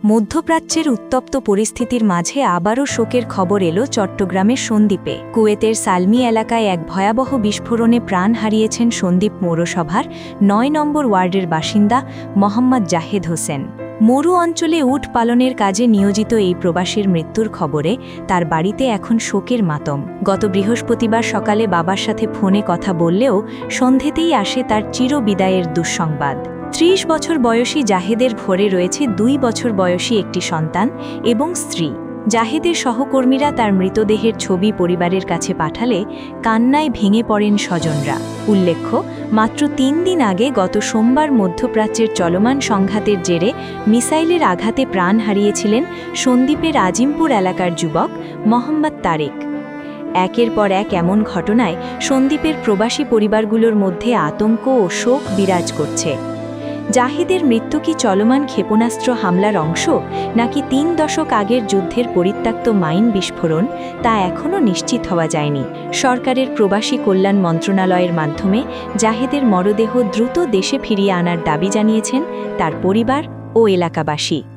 মধ্যপ্রাচ্যের উত্তপ্ত পরিস্থিতির মাঝে আবারও শোকের খবর এলো চট্টগ্রামের সন্দ্বীপে। কুয়েতের সালমি এলাকায় এক ভয়াবহ বিস্ফোরণে প্রাণ হারিয়েছেন সন্দ্বীপ পৌরসভার ৯ নম্বর ওয়ার্ডের বাসিন্দা মোহাম্মদ জাহেদ হোসেন। মরু অঞ্চলে উট পালনের কাজে নিয়োজিত এই প্রবাসীর মৃত্যুর খবরে তার বাড়িতে এখন শোকের মাতম। গত বৃহস্পতিবার সকালে বাবার সাথে ফোনে কথা বললেও সন্ধেতেই আসে তার চিরবিদায়ের দুঃসংবাদ। ৩০ বছর বয়সী জাহেদের ঘরে রয়েছে ২ বছর বয়সী একটি সন্তান এবং স্ত্রী। জাহেদের সহকর্মীরা তার মৃতদেহের ছবি পরিবারের কাছে পাঠালে কান্নায় ভেঙে পড়েন স্বজনরা। উল্লেখ্য, মাত্র ৩ দিন আগে গত সোমবার মধ্যপ্রাচ্যের চলমান সংঘাতের জেরে মিসাইলের আঘাতে প্রাণ হারিয়েছিলেন সন্দ্বীপের আজিমপুর এলাকার যুবক মোহাম্মদ তারেক। একের পর এক এমন ঘটনায় সন্দ্বীপের প্রবাসী পরিবারগুলোর মধ্যে আতঙ্ক ও শোক বিরাজ করছে। জাহেদের মৃত্যু কি চলমান ক্ষেপণাস্ত্র হামলার অংশ, নাকি ৩ দশক আগের যুদ্ধের পরিত্যক্ত মাইন বিস্ফোরণ, তা এখনও নিশ্চিত হওয়া যায়নি। সরকারের প্রবাসী কল্যাণ মন্ত্রণালয়ের মাধ্যমে জাহেদের মরদেহ দ্রুত দেশে ফিরিয়ে আনার দাবি জানিয়েছেন তার পরিবার ও এলাকাবাসী।